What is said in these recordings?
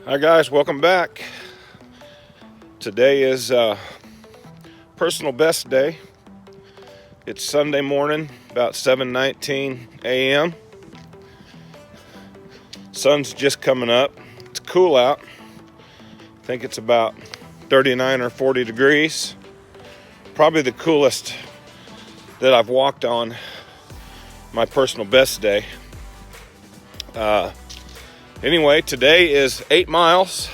Hi guys, welcome back. Today is personal best day. It's Sunday morning, about 7:19 a.m. Sun's just coming up. It's cool out. I think it's about 39 or 40 degrees. Probably the coolest that I've walked on my personal best day. Anyway, today is 8 miles.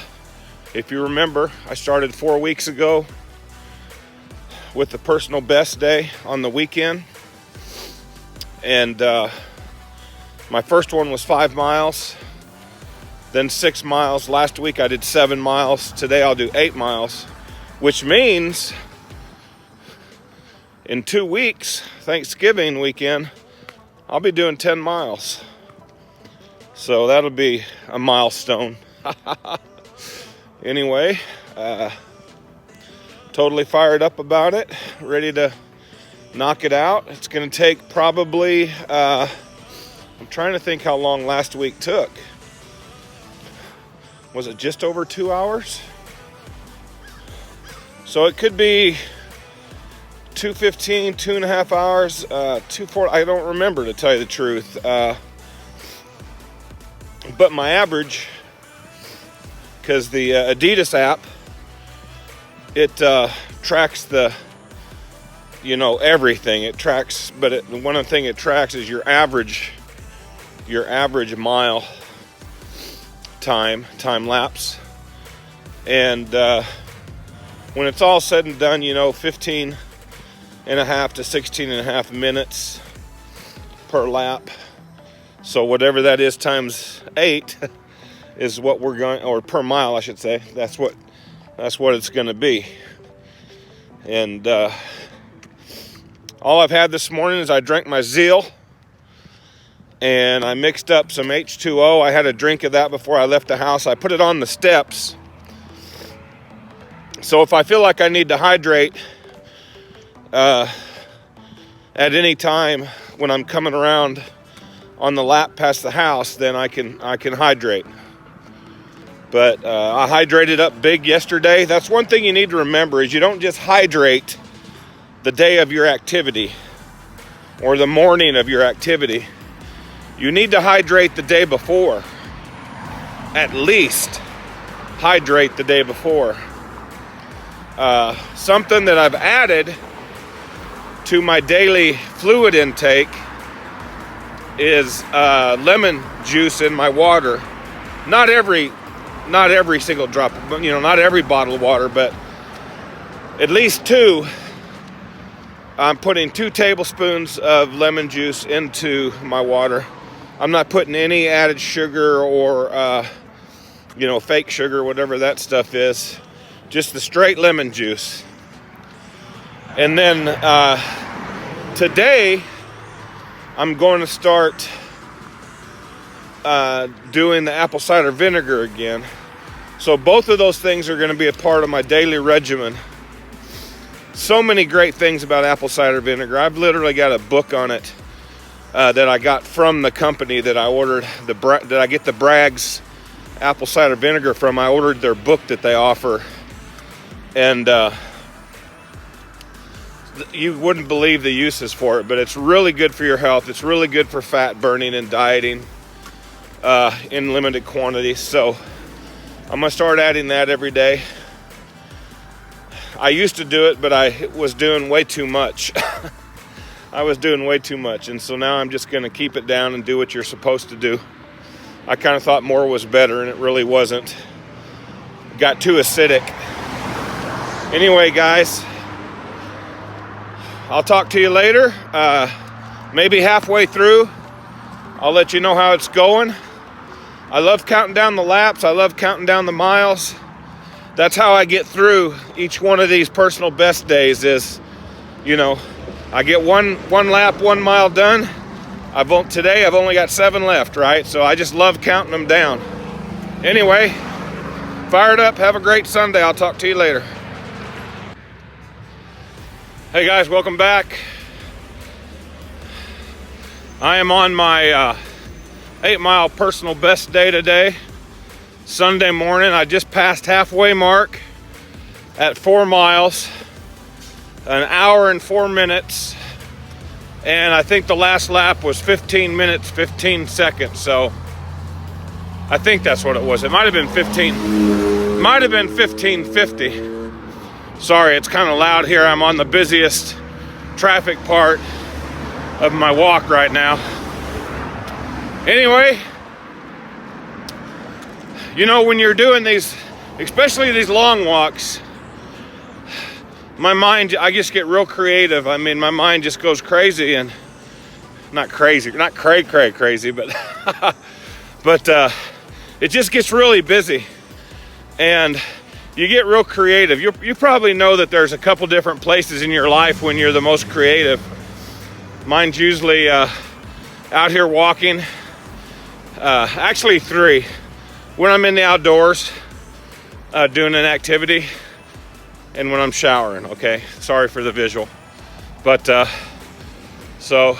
If you remember, I started 4 weeks ago with the personal best day on the weekend. And my first one was 5 miles, then 6 miles. Last week I did 7 miles. Today I'll do 8 miles, which means in 2 weeks, Thanksgiving weekend, I'll be doing 10 miles. So that'll be a milestone. Anyway, totally fired up about it, ready to knock it out. It's going to take probably, I'm trying to think how long last week took. Was it just over 2 hours? So it could be 2:15, 2.5 hours, 2:40. I don't remember, to tell you the truth. But my average, because the Adidas app, it tracks the, everything. It tracks, but one of the things it tracks is your average mile time lapse. And when it's all said and done, 15 and a half to 16 and a half minutes per lap. So whatever that is times 8 is what we're going, or per mile I should say. That's what it's going to be. And all I've had this morning is I drank my Zeal, and I mixed up some H2O. I had a drink of that before I left the house. I put it on the steps. So if I feel like I need to hydrate at any time when I'm coming around on the lap past the house, then I can hydrate. But I hydrated up big yesterday. That's one thing you need to remember, is you don't just hydrate the day of your activity or the morning of your activity. You need to hydrate the day before. At least hydrate the day before. Something that I've added to my daily fluid intake is lemon juice in my water. Not every single drop, but not every bottle of water, but at least 2. I'm putting 2 tablespoons of lemon juice into my water. I'm not putting any added sugar or fake sugar, whatever that stuff is. Just the straight lemon juice. And then today I'm going to start doing the apple cider vinegar again. So both of those things are going to be a part of my daily regimen. So many great things about apple cider vinegar. I've literally got a book on it that I got from the company that I ordered. That I get the Bragg's apple cider vinegar from. I ordered their book that they offer, and you wouldn't believe the uses for it, but it's really good for your health. It's really good for fat burning and dieting in limited quantities. So I'm going to start adding that every day. I used to do it, but I was doing way too much. I was doing way too much, and so now I'm just going to keep it down and do what you're supposed to do. I kind of thought more was better, and it really wasn't. It got too acidic. Anyway, guys, I'll talk to you later. Maybe halfway through, I'll let you know how it's going. I love counting down the laps. I love counting down the miles. That's how I get through each one of these personal best days is, I get one lap, 1 mile done. Today I've only got 7 left, right? So I just love counting them down. Anyway, fired up. Have a great Sunday. I'll talk to you later. Hey guys, welcome back. I am on my 8-mile personal best day today. Sunday morning. I just passed halfway mark at 4 miles, an hour and 4 minutes. And I think the last lap was 15 minutes, 15 seconds. So I think that's what it was. It might have been 1550. Sorry, it's kind of loud here. I'm on the busiest traffic part of my walk right now. Anyway, you know, when you're doing these, especially these long walks, my mind, I just get real creative. I mean, my mind just goes crazy, and not crazy, not crazy, but but it just gets really busy, and you get real creative. You probably know that there's a couple different places in your life when you're the most creative. Mine's usually out here walking. Actually 3. When I'm in the outdoors doing an activity, and when I'm showering, okay? Sorry for the visual. But so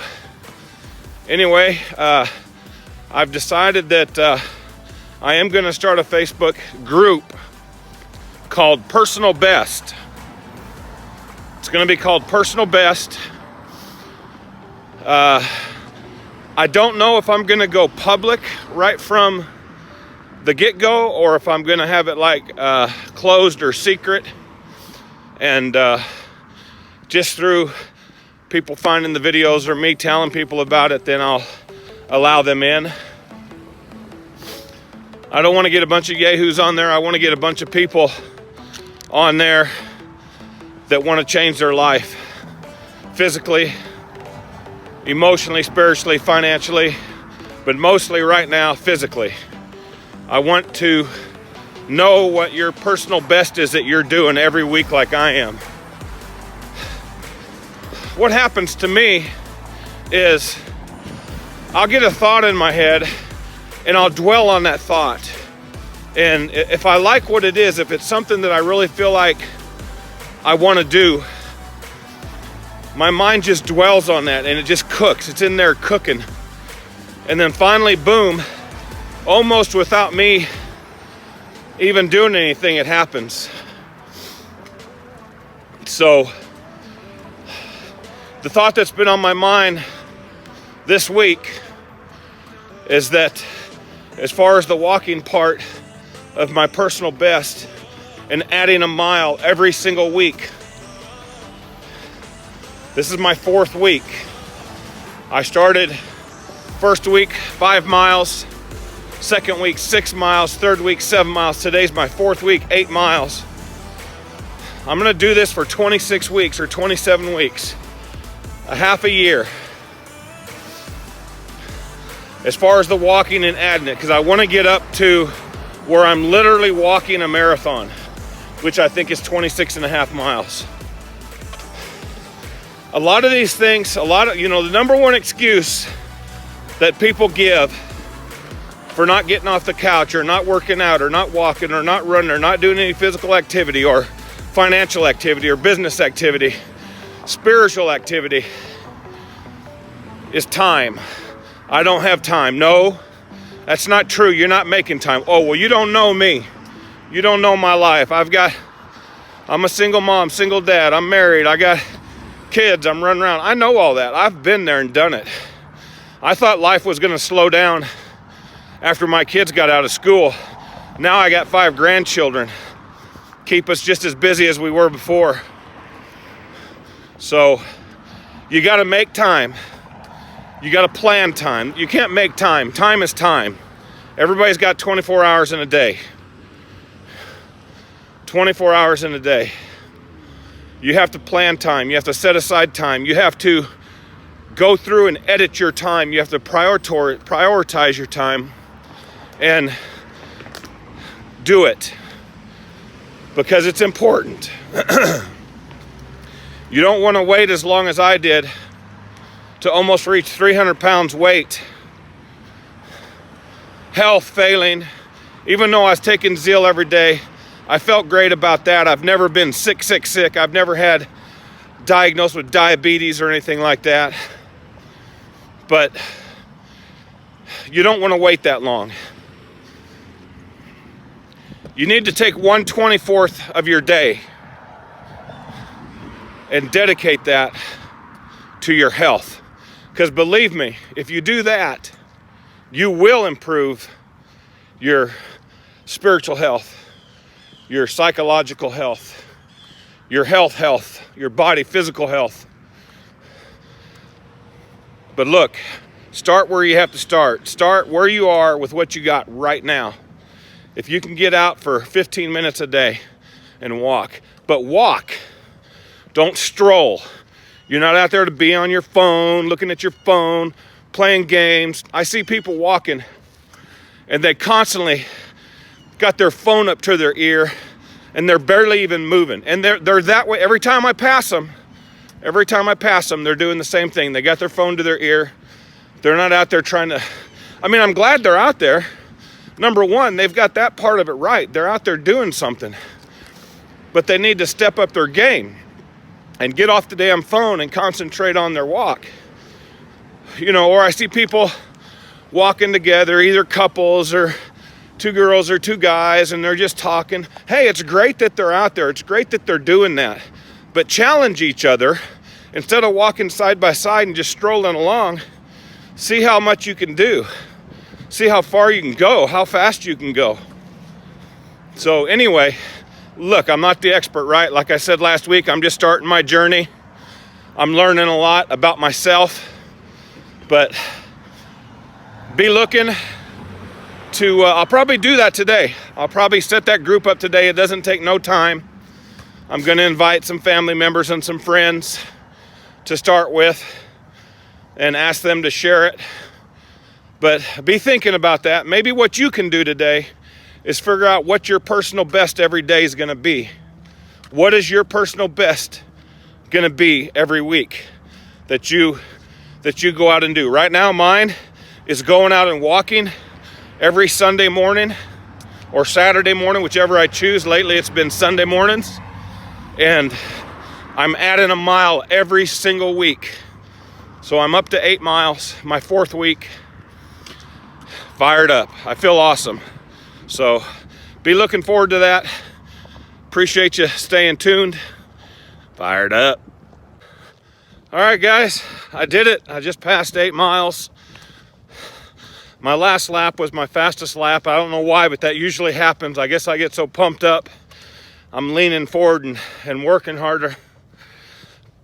anyway, I've decided that I am gonna start a Facebook group called Personal Best. It's going to be called Personal Best. I don't know if I'm going to go public right from the get-go, or if I'm going to have it like closed or secret, and just through people finding the videos or me telling people about it, then I'll allow them in. I don't want to get a bunch of yahoos on there. I want to get a bunch of people on there that want to change their life physically, emotionally, spiritually, financially, but mostly right now physically. I want to know what your personal best is that you're doing every week like I am. What happens to me is I'll get a thought in my head and I'll dwell on that thought. And if I like what it is, if it's something that I really feel like I want to do, my mind just dwells on that and it just cooks. It's in there cooking. And then finally, boom, almost without me even doing anything, it happens. So the thought that's been on my mind this week is that as far as the walking part of my personal best and adding a mile every single week. This is my 4th week. I started first week 5 miles, second week 6 miles, third week 7 miles. Today's my 4th week, 8 miles. I'm gonna do this for 26 weeks or 27 weeks, a half a year. As far as the walking and adding it, because I want to get up to where I'm literally walking a marathon, which I think is 26.5 miles. A lot of these things, the number one excuse that people give for not getting off the couch or not working out or not walking or not running or not doing any physical activity or financial activity or business activity, spiritual activity, is time. I don't have time. No, that's not true. You're not making time. Oh, well, you don't know me. You don't know my life. I'm a single mom, single dad. I'm married. I got kids. I'm running around. I know all that. I've been there and done it. I thought life was going to slow down after my kids got out of school. Now I got 5 grandchildren. Keep us just as busy as we were before. So you got to make time. You got to plan time. You can't make time. Time is time. Everybody's got 24 hours in a day. 24 hours in a day. You have to plan time. You have to set aside time. You have to go through and edit your time. You have to prioritize your time and do it because it's important. You don't want to wait as long as I did to almost reach 300 pounds weight. Health failing. Even though I was taking Zeal every day, I felt great about that. I've never been sick. I've never had diagnosed with diabetes or anything like that. But you don't want to wait that long. You need to take 1/24 of your day and dedicate that to your health. Because believe me, if you do that, you will improve your spiritual health, your psychological health, your health, your body, physical health. But look, start where you have to start. Start where you are with what you got right now. If you can get out for 15 minutes a day and walk, but walk, don't stroll. You're not out there to be on your phone, looking at your phone, playing games. I see people walking and they constantly got their phone up to their ear and they're barely even moving. And they're that way every time I pass them. Every time I pass them, they're doing the same thing. They got their phone to their ear. They're not out there trying to, I mean, I'm glad they're out there. Number one, they've got that part of it right. They're out there doing something. But they need to step up their game and get off the damn phone and concentrate on their walk. You know, or I see people walking together, either couples or two girls or two guys, and they're just talking. Hey, it's great that they're out there. It's great that they're doing that. But challenge each other. Instead of walking side by side and just strolling along, see how much you can do. See how far you can go, how fast you can go. So anyway, look, I'm not the expert, right? Like I said last week, I'm just starting my journey. I'm learning a lot about myself, but be looking to, I'll probably do that today. I'll probably set that group up today. It doesn't take no time. I'm going to invite some family members and some friends to start with and ask them to share it. But be thinking about that. Maybe what you can do today is figure out what your personal best every day is going to be. What is your personal best going to be every week that you go out and do? Right now, mine is going out and walking every Sunday morning or Saturday morning, whichever I choose. Lately, it's been Sunday mornings. And I'm adding a mile every single week. So I'm up to 8 miles, my 4th week. Fired up. I feel awesome. So be looking forward to that. Appreciate you staying tuned. Fired up. All right, guys, I did it. I just passed 8 miles. My last lap was my fastest lap. I don't know why, but that usually happens. I guess I get so pumped up. I'm leaning forward and working harder.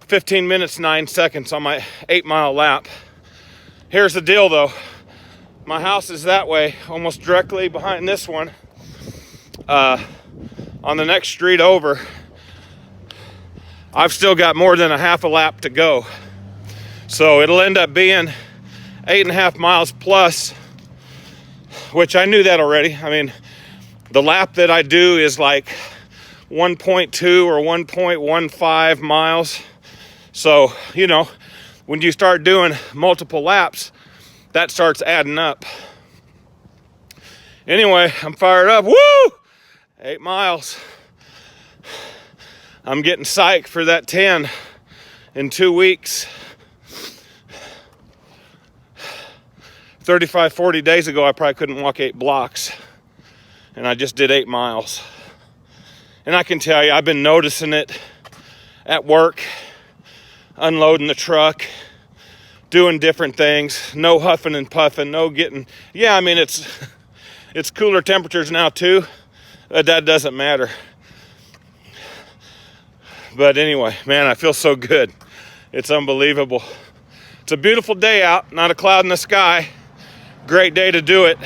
15 minutes, 9 seconds on my 8-mile lap. Here's the deal, though. My house is that way, almost directly behind this one. On the next street over, I've still got more than a half a lap to go. So it'll end up being 8.5 miles plus, which I knew that already. I mean, the lap that I do is like 1.2 or 1.15 miles. So, you know, when you start doing multiple laps, that starts adding up. Anyway, I'm fired up. Woo! 8 miles. I'm getting psyched for that 10 in 2 weeks. 35, 40 days ago, I probably couldn't walk 8 blocks. And I just did 8 miles. And I can tell you, I've been noticing it at work, unloading the truck, doing different things, no huffing and puffing, no getting, yeah, I mean, it's cooler temperatures now too. That doesn't matter. But anyway, man, I feel so good. It's unbelievable. It's a beautiful day out, not a cloud in the sky. Great day to do it.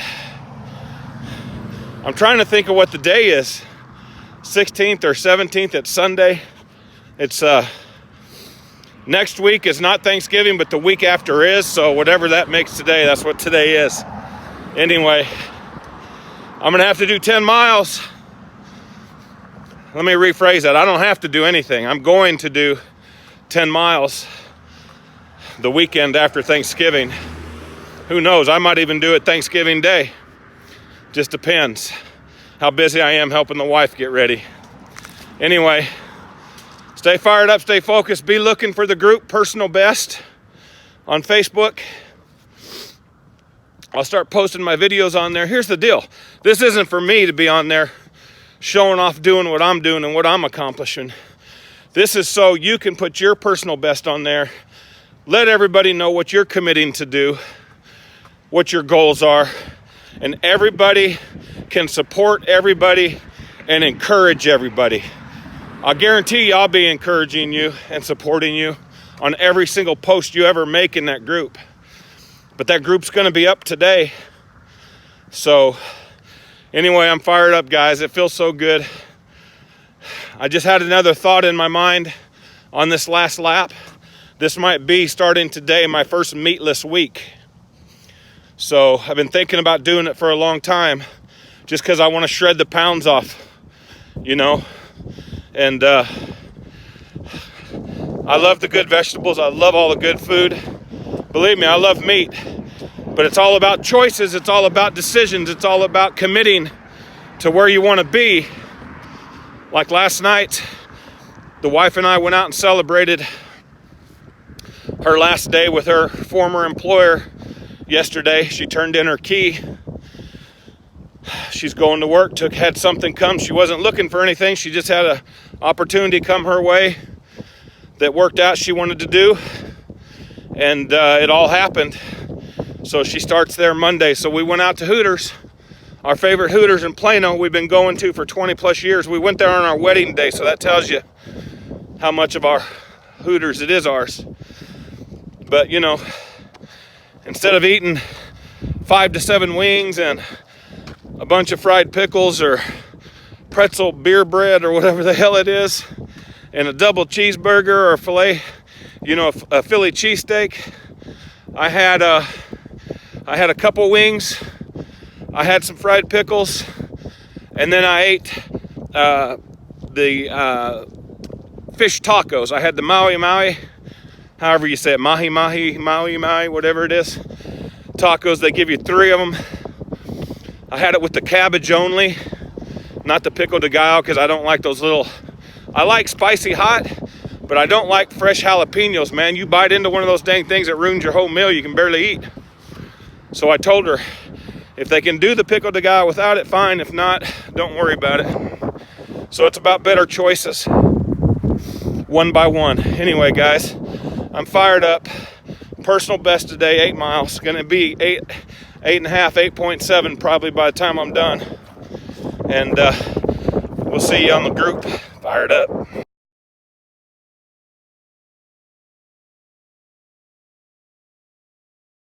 I'm trying to think of what the day is. 16th or 17th, it's Sunday. It's, next week is not Thanksgiving, but the week after is. So whatever that makes today, that's what today is. Anyway, I'm going to have to do 10 miles. Let me rephrase that. I don't have to do anything. I'm going to do 10 miles the weekend after Thanksgiving. Who knows? I might even do it Thanksgiving Day. Just depends how busy I am helping the wife get ready. Anyway, stay fired up, stay focused. Be looking for the group Personal Best on Facebook. I'll start posting my videos on there. Here's the deal. This isn't for me to be on there showing off doing what I'm doing and what I'm accomplishing. This is so you can put your personal best on there. Let everybody know what you're committing to do, what your goals are, and everybody can support everybody and encourage everybody. I guarantee you I'll be encouraging you and supporting you on every single post you ever make in that group. But that group's going to be up today. So anyway, I'm fired up, guys. It feels so good. I just had another thought in my mind on this last lap. This might be, starting today, my first meatless week. So I've been thinking about doing it for a long time, just because I want to shred the pounds off, you know. And I love the good vegetables. I love all the good food. Believe me, I love meat. But it's all about choices. It's all about decisions. It's all about committing to where you want to be. Like last night, the wife and I went out and celebrated her last day with her former employer yesterday. She turned in her key. She's going to work, had something come. She wasn't looking for anything. She just had an opportunity come her way that worked out she wanted to do. And it all happened. So she starts there Monday. So we went out to Hooters. Our favorite Hooters in Plano, we've been going to for 20 plus years. We went there on our wedding day, so that tells you how much of our Hooters it is ours. But, you know, instead of eating 5 to 7 wings and a bunch of fried pickles or pretzel beer bread or whatever the hell it is, and a double cheeseburger or a filet, you know, a Philly cheesesteak, I had a couple wings. I had some fried pickles, and then I ate the fish tacos. I had the maui, however you say it, maui, whatever it is. Tacos, they give you 3 of them. I had it with the cabbage only, not the pico de gallo, because I don't like those little, I like spicy hot, but I don't like fresh jalapenos, man. You bite into one of those dang things, it ruins your whole meal. You can barely eat. So I told her, if they can do the pico de gallo without it, fine. If not, don't worry about it. So it's about better choices, one by one. Anyway, guys, I'm fired up. Personal best today, 8 miles. Gonna be 8.5, 8.7 probably by the time I'm done. And we'll see you on the group. Fired up.